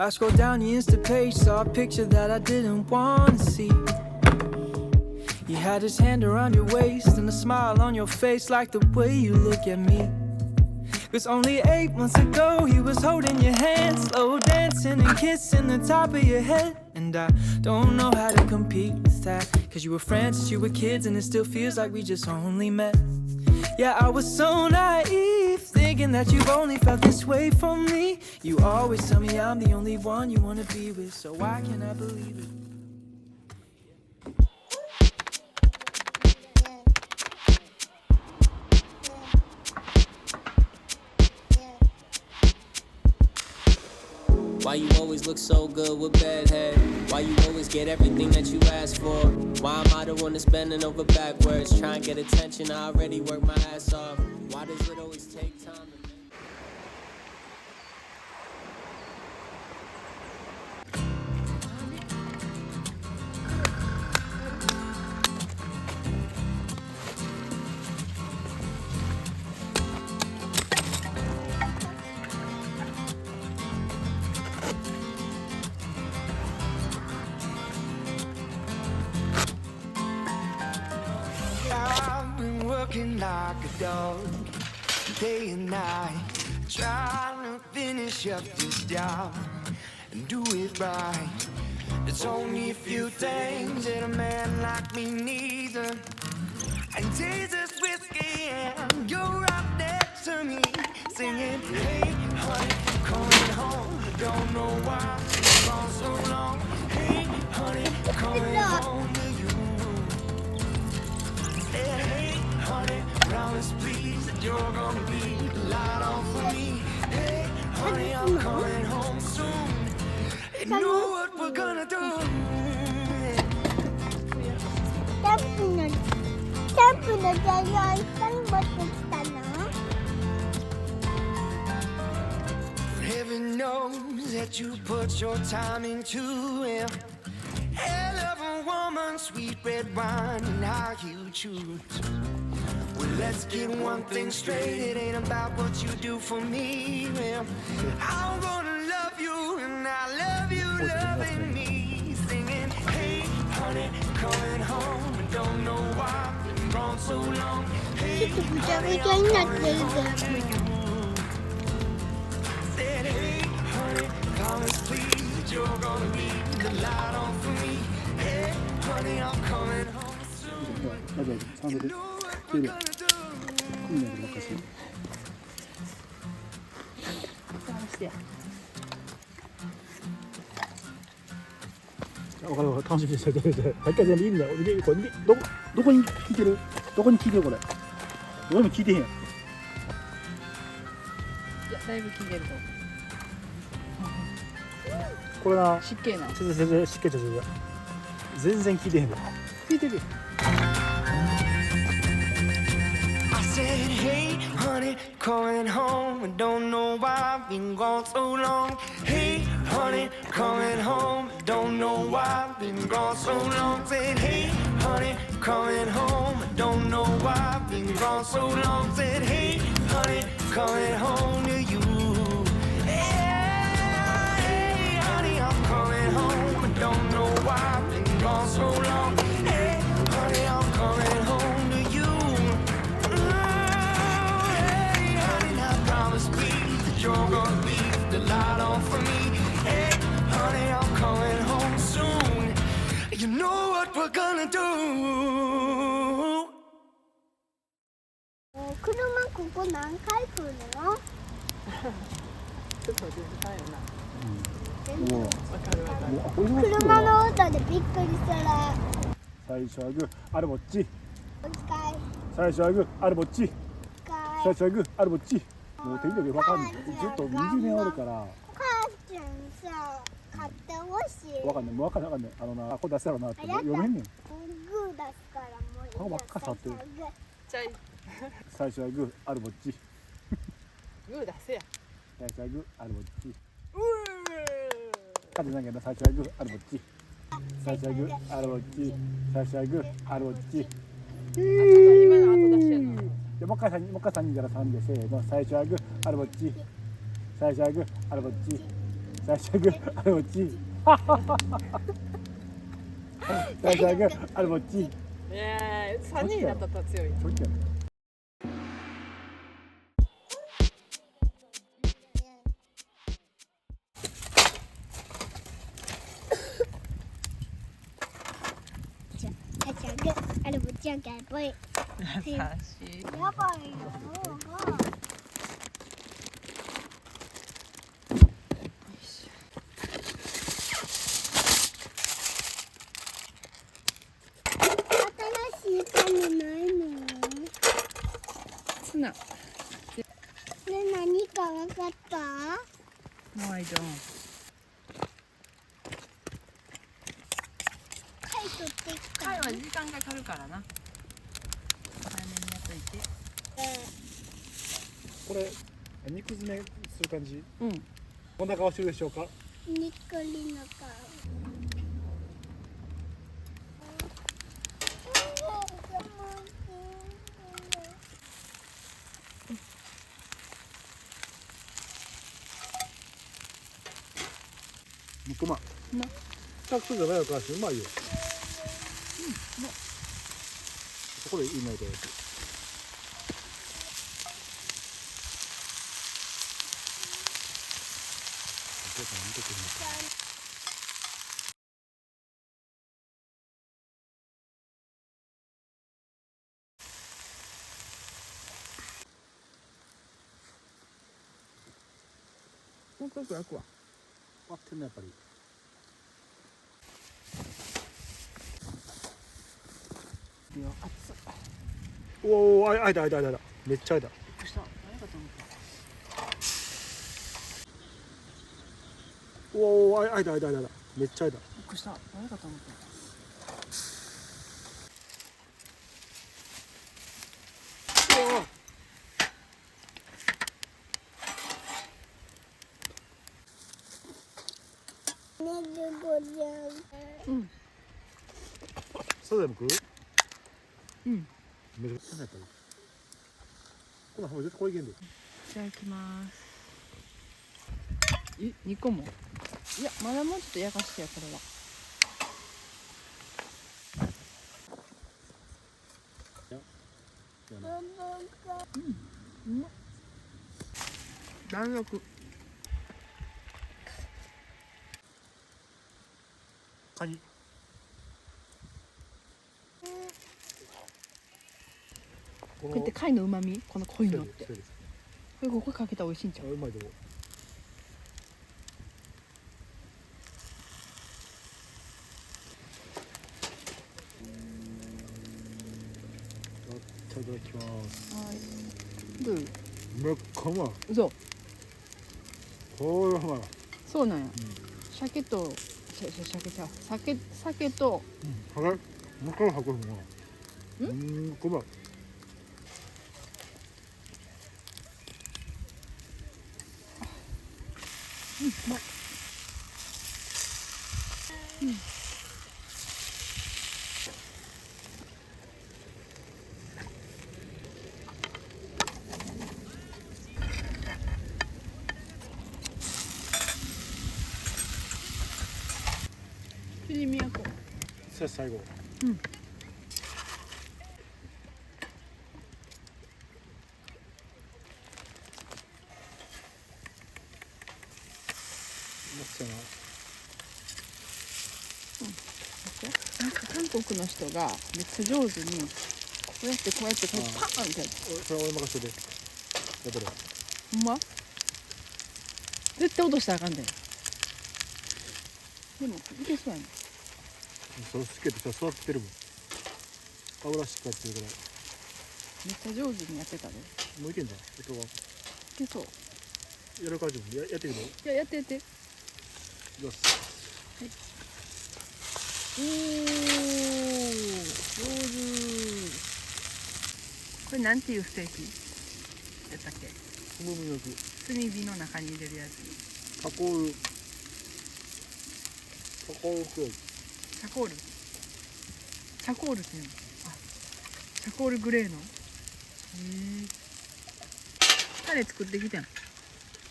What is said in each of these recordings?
I scrolled down the Insta page, saw a picture that I didn't want to see. You had his hand around your waist and a smile on your face, like the way you look at me. 'Cause only 8 months ago he was holding your hand, slow dancing and kissing the top of your head. And I don't know how to compete with that, 'cause you were friends since you were kids and it still feels like we just only met. Yeah, I was so naive, thinking that you've only felt this way for me. You always tell me I'm the only one you wanna be with, so why can't I believe it? Why you always look so good with bad head? Why you always get everything that you ask for? Why am I the one that's bending over backwards, trying to get attention? I already worked my ass off. Why does it always take time to I've been working like a dog, day and night, trying to finish up this job and do it right. There's only a few things that a man like me needs, and Jesus whiskey, and you're right next to me, singing, hey, honey, coming home. Don't know why it's gone so long. Hey, honey, coming home to you. Hey, honey, promise please that you're gonna be the light on for me. Hey, honey, I'm coming home soon. You know what we're gonna do. キャンプの材料いっぱい持ってきたの？ Heaven knows that you put your time into it. Hell of a woman, sweet red wine, and how you choose. Well, let's get one thing straight. It ain't about what you do for me. Well, I'm gonna love you, and I love you loving me. Singing, hey, honey, coming home. I don't know why I've been gone so long. Hey, honey, I'm coming home to you. Said, hey, honey, promise please that you're gonna be the light on for me. Hey, honey, I'm coming home soon. You know what we're gonna do. 어, 당신 진짜 발까지 있냐? 이게 이거どこに聞いてる？どこに聞いてるこれ？俺も聞いてへん。いや、だいぶ聞いてると。これな。湿気な。湿気全然聞いてへん。聞いてるよ。I said, hey, honey, coming home. I don't know why I've been gone so long. Hey, honey, coming home. I don't know why I've been gone so long. Said, hey, honey, coming home. I don't know why I've been gone so long. Said, hey, honey, coming home to you. Hey, honey, I'm coming home. I don't know why I've been gone so long. Hey, honey, I'm coming home to you. Hey, honey, now promise please that you're gonna be the light on for me. Hey, honey, I'm coming home soon. You know what we're gonna do. 車ここ何回来るの？ちょっと難しいよな。もうわかるわかる。車の音でびっくりする。最初はグー、あれぼっち。お使い。最初はグー、あれぼっち。使い。最初はグー、あれぼっち。もう手入れわかんない。ずっと20年あるから。母ちゃんさ、買ってほしい。わかんない、もうわかんない。これ出せたらなって読めんねん。グー出すからもういいよ。顔ばっか触ってる。ちゃい。最初はグー、あれぼっち。グー出せや。最初はグー、あれぼっち。勝てないけど最初はグー、あれぼっち。最初はグー、あれぼっち。最初はグー、あれぼっち。今の後出しやな。でもう一回3人から3でせーの。最初はグー、あれぼっち。最初はグー、あれぼっち。最初グー、あれもチー。最初グー、あれもチー。3人になったら強い。そっちやね。あれもちゃんかやばい。や優しい。ばいよ。新しい種ないの？ツナ。ね、何かわかった？ No, I don't. 貝取ってきた。貝は時間かかるからな。早めにやっといて。これ肉詰めする感じ。うん。こんな顔してるでしょうか。にっこりの顔。肉まん。下手くそじゃないのかし、うまいよ。そこでいいないとやつ。もうちょっと焼くわ。割ってんのやっぱり。いや、熱っ。おお、あいだ。めっちゃあいだ。びっくりした。何かと思った。おお、あいだ。めっちゃあいだ。びっくりした。何かと思った。うん。そうでも食う？うん。めっちゃやっぱり。こんなほん絶対これいけんで。いただきます。2個も。いや、まだもうちょっと焼かしてよ、これは。うん。うまっ。弾力。カニ。こうやって貝の旨味、この濃いのって。そうです。これここかけたら美味しいんちゃう。うまいと思う。いただきます。はい。どう？めっかうまい。そう。これうまい。そうなんや。鮭と鮭と。あれ？もう一回吐くのかな。うまい。うまっ。チヂミ焼こう。さあ最後。うん。なんか韓国の人がめっちゃ上手にこうやってパーンってやつ。それ俺任せて。やっぱり。ほんま？絶対落としたらあかんで。でもいけそうやね。それつけてさ座ってるもん。油しっかりやってるから。めっちゃ上手にやってたで。もういけんじゃん。音が。いけそう。やる感じもやってみるの？いや、やって。よし。おー、上手。これなんていうステーキやったっけ？小麦の肉。炭火の中に入れるやつ。タコールクラブ。チャコールっていうの。あ、チャコールグレーの。タレ作ってきてん。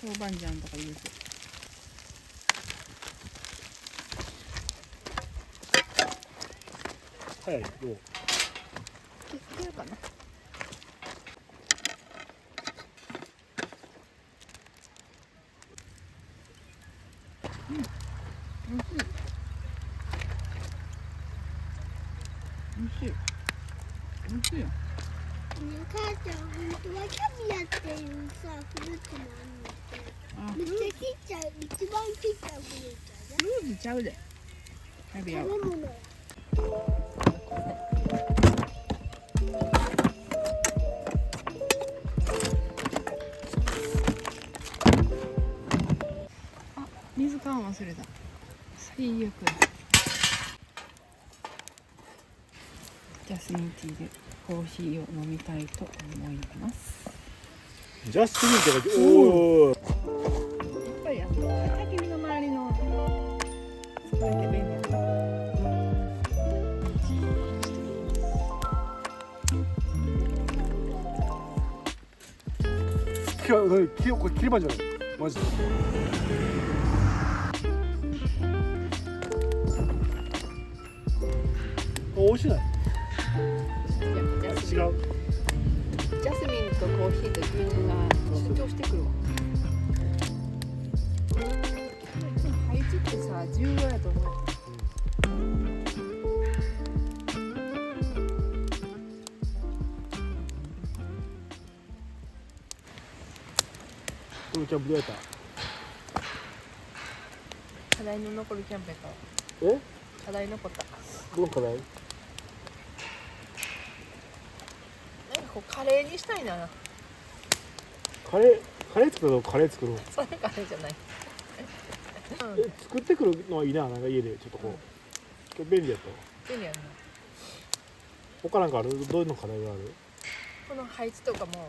豆板醤とか入れて。早いどう？いけるかな。うん、美味しい。美味しい。美味しいよ。母ちゃん、本当はキャビアっていうさ、フルーツもあるんだって。めっちゃちっちゃい、一番ちっちゃいフルーツだね。フルーツちゃうで。キャビアは。食べ物や。あ、水買うの忘れた。最悪や。ジャスミンティーでコーヒーを飲みたいと思います。ジャスミンって書いて、おお。やっぱり焚き火の周りの使えて便利だな。これ切り番じゃないマジで。美味しいない？違う。ジャスミンとコーヒーと牛乳が主張してくるわ。配置ってさ、重要やと思う。このキャンプどうやった？課題の残るキャンプやから。え？課題残った。どの課題？なんかこうカレーにしたいな。カレー作ろう。カレー作ろう。それカレーじゃない。作ってくるのはいいな、なんか家でちょっとこう。今日便利やったわ。便利やな。他なんかある？どういうの課題がある？この配置とかも。